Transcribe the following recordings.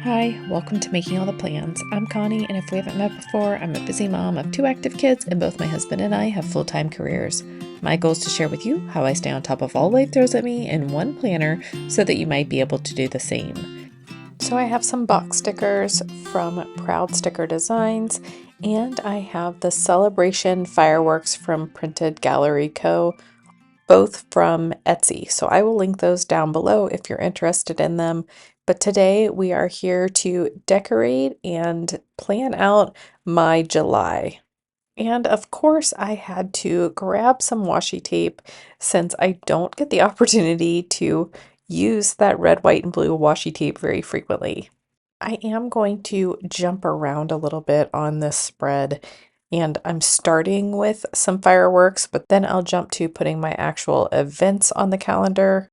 Hi, welcome to Making All the Plans. I'm Connie, and if we haven't met before, I'm a busy mom of two active kids, and both my husband and I have full-time careers. My goal is to share with you how I stay on top of all life throws at me in one planner so that you might be able to do the same. So I have some box stickers from Proud Sticker Designs, and I have the Celebration fireworks from Printed Gallery Co., both from Etsy. So I will link those down below if you're interested in them. But today we are here to decorate and plan out my July. And of course, I had to grab some washi tape since I don't get the opportunity to use that red, white, and blue washi tape very frequently. I am going to jump around a little bit on this spread, and I'm starting with some fireworks, but then I'll jump to putting my actual events on the calendar.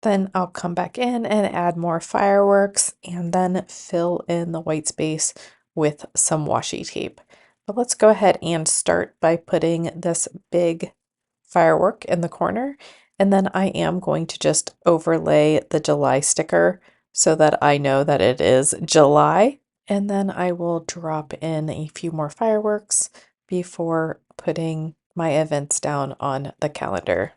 Then I'll come back in and add more fireworks and then fill in the white space with some washi tape. But let's go ahead and start by putting this big firework in the corner. And then I am going to just overlay the July sticker so that I know that it is July. And then I will drop in a few more fireworks before putting my events down on the calendar.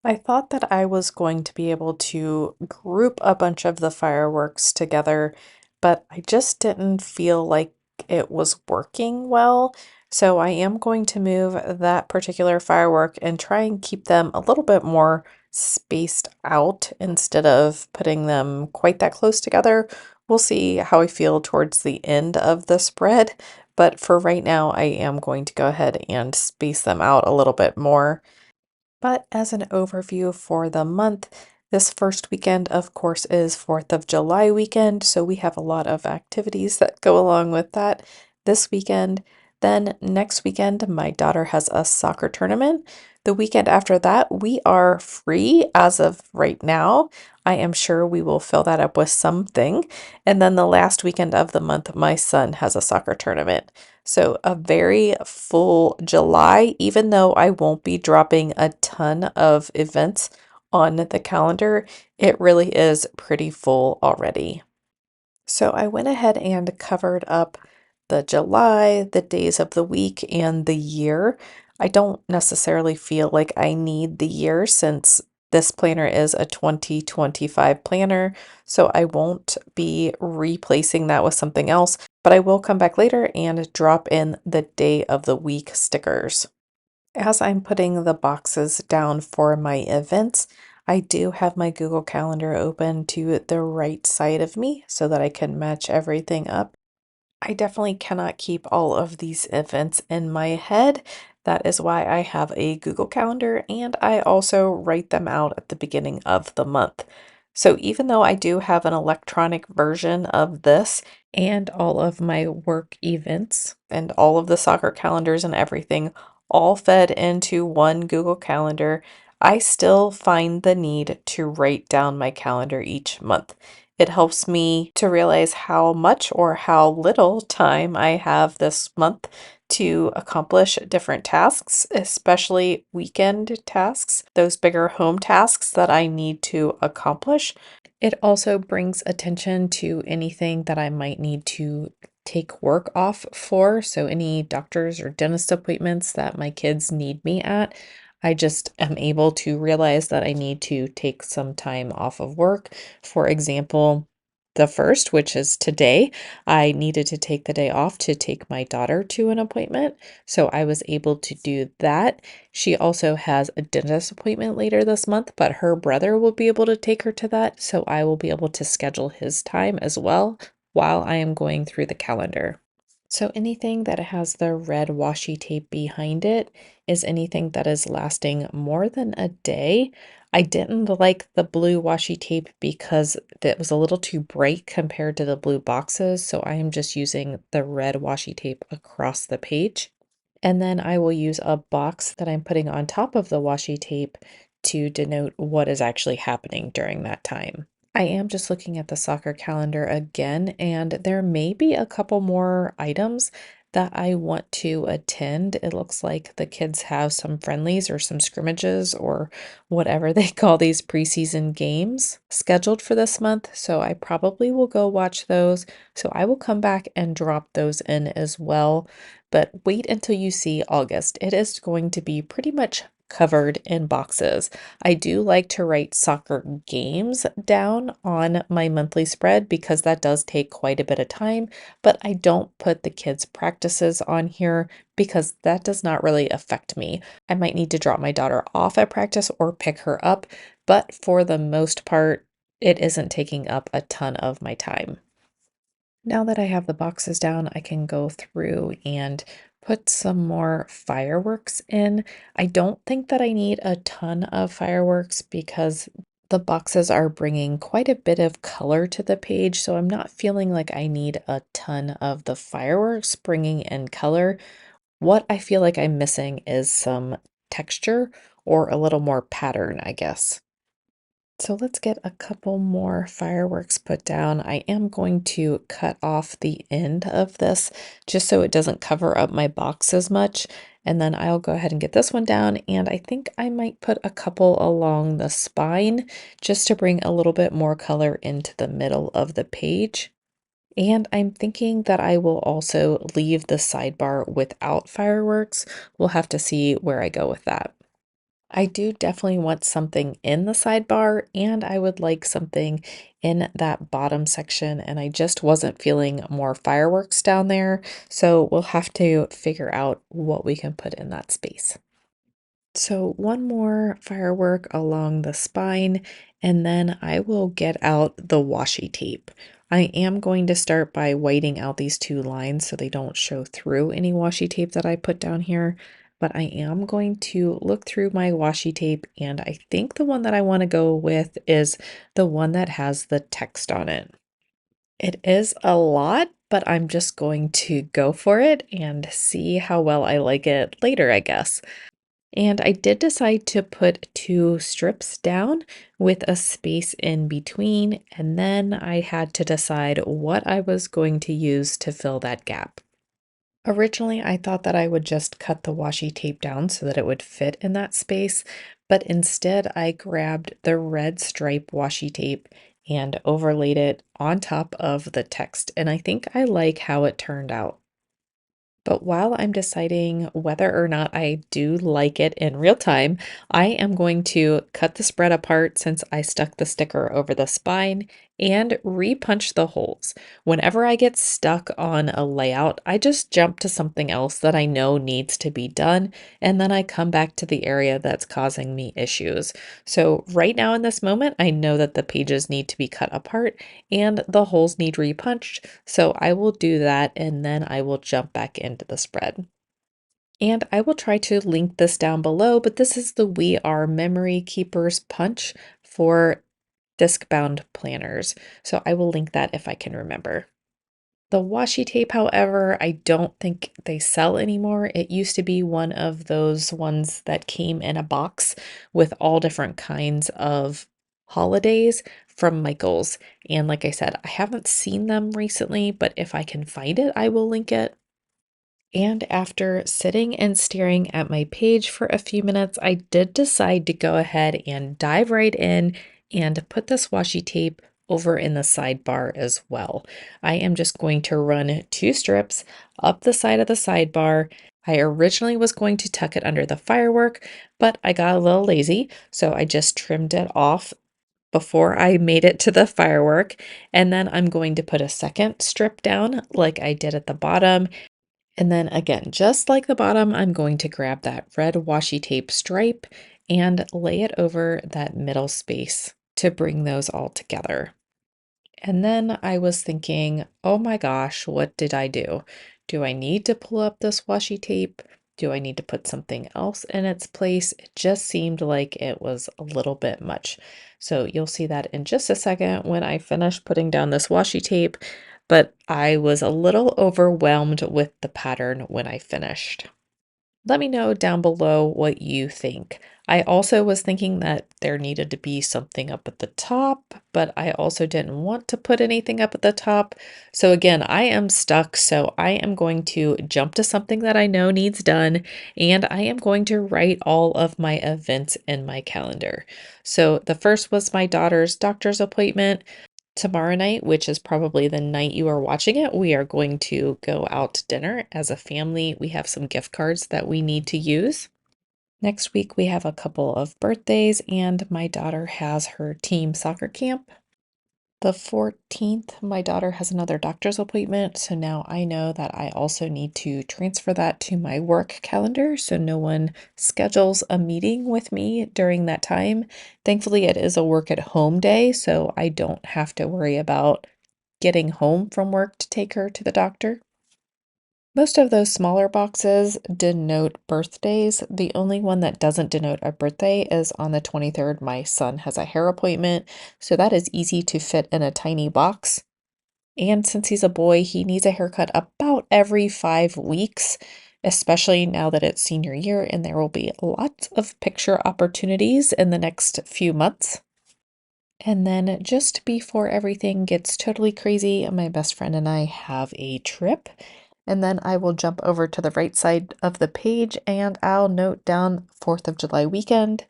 I thought that I was going to be able to group a bunch of the fireworks together, but I just didn't feel like it was working well. So I am going to move that particular firework and try and keep them a little bit more spaced out instead of putting them quite that close together. We'll see how I feel towards the end of the spread, but for right now, I am going to go ahead and space them out a little bit more. But as an overview for the month, this first weekend, of course, is 4th of July weekend, so we have a lot of activities that go along with that this weekend. Then next weekend, my daughter has a soccer tournament. The weekend after that, we are free as of right now. I am sure we will fill that up with something. And then the last weekend of the month, my son has a soccer tournament. So a very full July, even though I won't be dropping a ton of events on the calendar, it really is pretty full already. So I went ahead and covered up the July, the days of the week, and the year. I don't necessarily feel like I need the year since this planner is a 2025 planner, so I won't be replacing that with something else, but I will come back later and drop in the day of the week stickers. As I'm putting the boxes down for my events, I do have my Google Calendar open to the right side of me so that I can match everything up. I definitely cannot keep all of these events in my head. That is why I have a Google Calendar and I also write them out at the beginning of the month. So even though I do have an electronic version of this and all of my work events and all of the soccer calendars and everything all fed into one Google Calendar, I still find the need to write down my calendar each month. It helps me to realize how much or how little time I have this month to accomplish different tasks, especially weekend tasks, those bigger home tasks that I need to accomplish. It also brings attention to anything that I might need to take work off for. So, any doctors or dentist appointments that my kids need me at, I just am able to realize that I need to take some time off of work. For example, the first, which is today, I needed to take the day off to take my daughter to an appointment. So I was able to do that. She also has a dentist appointment later this month, but her brother will be able to take her to that. So I will be able to schedule his time as well while I am going through the calendar. So anything that has the red washi tape behind it is anything that is lasting more than a day. I didn't like the blue washi tape because it was a little too bright compared to the blue boxes, so I am just using the red washi tape across the page. And then I will use a box that I'm putting on top of the washi tape to denote what is actually happening during that time. I am just looking at the soccer calendar again, and there may be a couple more items that I want to attend. It looks like the kids have some friendlies or some scrimmages or whatever they call these preseason games scheduled for this month. So I probably will go watch those. So I will come back and drop those in as well. But wait until you see August. It is going to be pretty much covered in boxes. I do like to write soccer games down on my monthly spread because that does take quite a bit of time, but I don't put the kids' practices on here because that does not really affect me. I might need to drop my daughter off at practice or pick her up, but for the most part, it isn't taking up a ton of my time. Now that I have the boxes down, I can go through and put some more fireworks in. I don't think that I need a ton of fireworks because the boxes are bringing quite a bit of color to the page, so I'm not feeling like I need a ton of the fireworks bringing in color. What I feel like I'm missing is some texture or a little more pattern, I guess. So let's get a couple more fireworks put down. I am going to cut off the end of this just so it doesn't cover up my box as much. And then I'll go ahead and get this one down. And I think I might put a couple along the spine just to bring a little bit more color into the middle of the page. And I'm thinking that I will also leave the sidebar without fireworks. We'll have to see where I go with that. I do definitely want something in the sidebar, and I would like something in that bottom section, and I just wasn't feeling more fireworks down there, so we'll have to figure out what we can put in that space. So one more firework along the spine, and then I will get out the washi tape. I am going to start by whiting out these two lines so they don't show through any washi tape that I put down here. But I am going to look through my washi tape, and I think the one that I want to go with is the one that has the text on it. It is a lot, but I'm just going to go for it and see how well I like it later, I guess. And I did decide to put two strips down with a space in between, and then I had to decide what I was going to use to fill that gap. Originally, I thought that I would just cut the washi tape down so that it would fit in that space, but instead I grabbed the red stripe washi tape and overlaid it on top of the text, and I think I like how it turned out. But while I'm deciding whether or not I do like it in real time, I am going to cut the spread apart since I stuck the sticker over the spine and repunch the holes. Whenever I get stuck on a layout, I just jump to something else that I know needs to be done, and then I come back to the area that's causing me issues. So right now in this moment, I know that the pages need to be cut apart and the holes need repunched, so I will do that and then I will jump back into the spread. And I will try to link this down below, but this is the We Are Memory Keepers punch for disc bound planners. So I will link that if I can remember. The washi tape, however, I don't think they sell anymore. It used to be one of those ones that came in a box with all different kinds of holidays from Michaels. And like I said, I haven't seen them recently, but if I can find it, I will link it. And after sitting and staring at my page for a few minutes, I did decide to go ahead and dive right in and put this washi tape over in the sidebar as well. I am just going to run two strips up the side of the sidebar. I originally was going to tuck it under the firework, but I got a little lazy, so I just trimmed it off before I made it to the firework. And then I'm going to put a second strip down like I did at the bottom, and then again, just like the bottom, I'm going to grab that red washi tape stripe and lay it over that middle space to bring those all together. And then I was thinking, oh my gosh, what did I do? Do I need to pull up this washi tape? Do I need to put something else in its place? It just seemed like it was a little bit much. So you'll see that in just a second when I finish putting down this washi tape, but I was a little overwhelmed with the pattern when I finished. Let me know down below what you think. I also was thinking that there needed to be something up at the top, but I also didn't want to put anything up at the top. So again, I am stuck, so I am going to jump to something that I know needs done, and I am going to write all of my events in my calendar. So the first was my daughter's doctor's appointment. Tomorrow night, which is probably the night you are watching it, we are going to go out to dinner as a family. We have some gift cards that we need to use. Next week, we have a couple of birthdays, and my daughter has her team soccer camp. The 14th, my daughter has another doctor's appointment, so now I know that I also need to transfer that to my work calendar so no one schedules a meeting with me during that time. Thankfully, it is a work at home day, so I don't have to worry about getting home from work to take her to the doctor. Most of those smaller boxes denote birthdays. The only one that doesn't denote a birthday is on the 23rd. My son has a hair appointment, so that is easy to fit in a tiny box. And since he's a boy, he needs a haircut about every 5 weeks, especially now that it's senior year and there will be lots of picture opportunities in the next few months. And then just before everything gets totally crazy, my best friend and I have a trip. And then I will jump over to the right side of the page and I'll note down 4th of July weekend,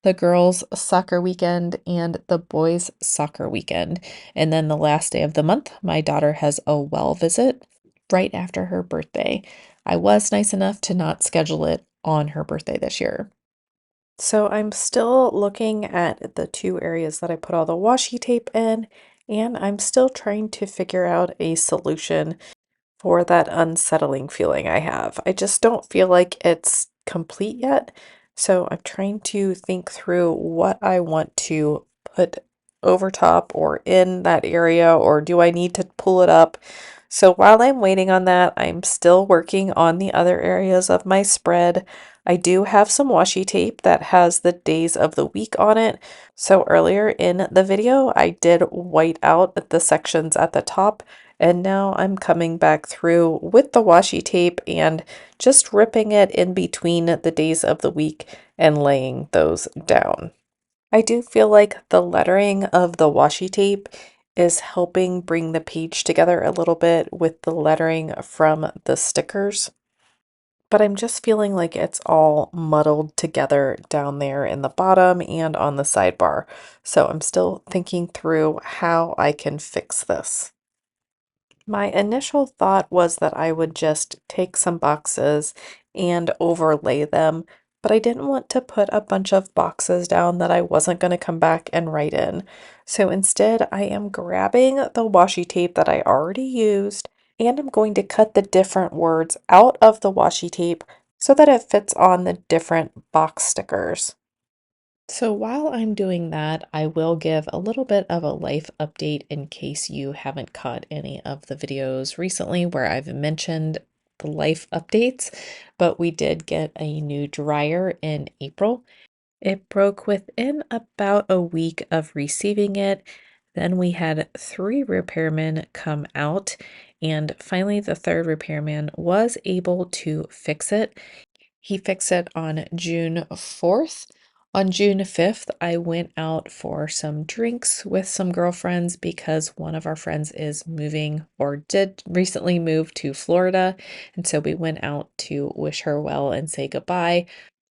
the girls' soccer weekend, and the boys' soccer weekend. And then the last day of the month, my daughter has a well visit right after her birthday. I was nice enough to not schedule it on her birthday this year. So I'm still looking at the two areas that I put all the washi tape in, and I'm still trying to figure out a solution for that unsettling feeling I have. I just don't feel like it's complete yet. So I'm trying to think through what I want to put over top or in that area, or do I need to pull it up? So while I'm waiting on that, I'm still working on the other areas of my spread. I do have some washi tape that has the days of the week on it. So earlier in the video, I did white out the sections at the top, and now I'm coming back through with the washi tape and just ripping it in between the days of the week and laying those down. I do feel like the lettering of the washi tape is helping bring the page together a little bit with the lettering from the stickers. But I'm just feeling like it's all muddled together down there in the bottom and on the sidebar. So I'm still thinking through how I can fix this. My initial thought was that I would just take some boxes and overlay them, but I didn't want to put a bunch of boxes down that I wasn't going to come back and write in. So instead, I am grabbing the washi tape that I already used, and I'm going to cut the different words out of the washi tape so that it fits on the different box stickers. So while I'm doing that, I will give a little bit of a life update in case you haven't caught any of the videos recently where I've mentioned the life updates, but we did get a new dryer in April. It broke within about a week of receiving it. Then we had 3 repairmen come out, and finally the third repairman was able to fix it. He fixed it on June 4th. On June 5th, I went out for some drinks with some girlfriends because one of our friends is moving or did recently move to Florida. And so we went out to wish her well and say goodbye.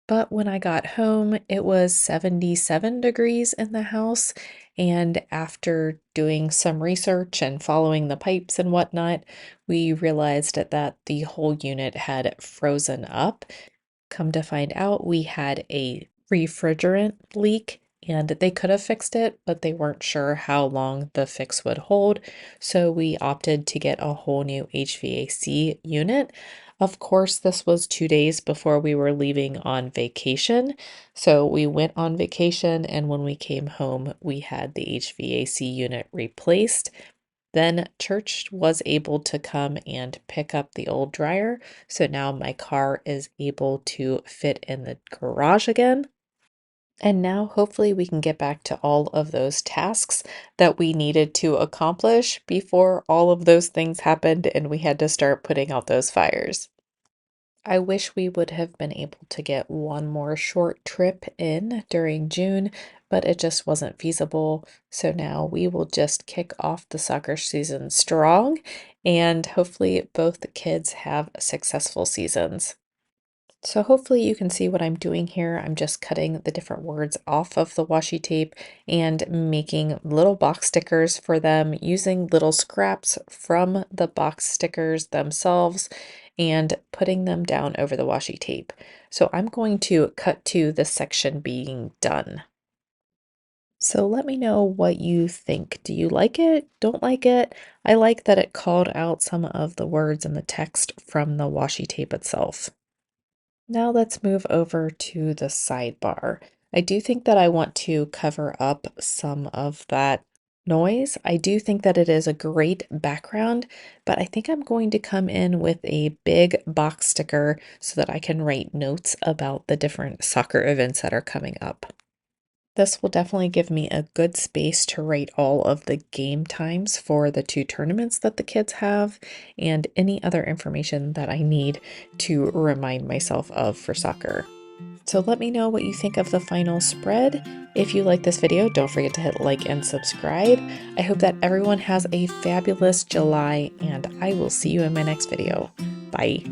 But when I got home, it was 77 degrees in the house. And after doing some research and following the pipes and whatnot, we realized that the whole unit had frozen up. Come to find out, we had a refrigerant leak and they could have fixed it, but they weren't sure how long the fix would hold. So we opted to get a whole new HVAC unit. Of course, this was 2 days before we were leaving on vacation. So we went on vacation, and when we came home, we had the HVAC unit replaced. Then church was able to come and pick up the old dryer. So now my car is able to fit in the garage again. And now hopefully we can get back to all of those tasks that we needed to accomplish before all of those things happened and we had to start putting out those fires. I wish we would have been able to get one more short trip in during June, but it just wasn't feasible. So now we will just kick off the soccer season strong, and hopefully both the kids have successful seasons. So hopefully you can see what I'm doing here. I'm just cutting the different words off of the washi tape and making little box stickers for them using little scraps from the box stickers themselves and putting them down over the washi tape. So I'm going to cut to the section being done. So let me know what you think. Do you like it? Don't like it? I like that it called out some of the words in the text from the washi tape itself. Now let's move over to the sidebar. I do think that I want to cover up some of that noise. I do think that it is a great background, but I think I'm going to come in with a big box sticker so that I can write notes about the different soccer events that are coming up. This will definitely give me a good space to write all of the game times for the two tournaments that the kids have and any other information that I need to remind myself of for soccer. So let me know what you think of the final spread. If you like this video, don't forget to hit like and subscribe. I hope that everyone has a fabulous July, and I will see you in my next video. Bye.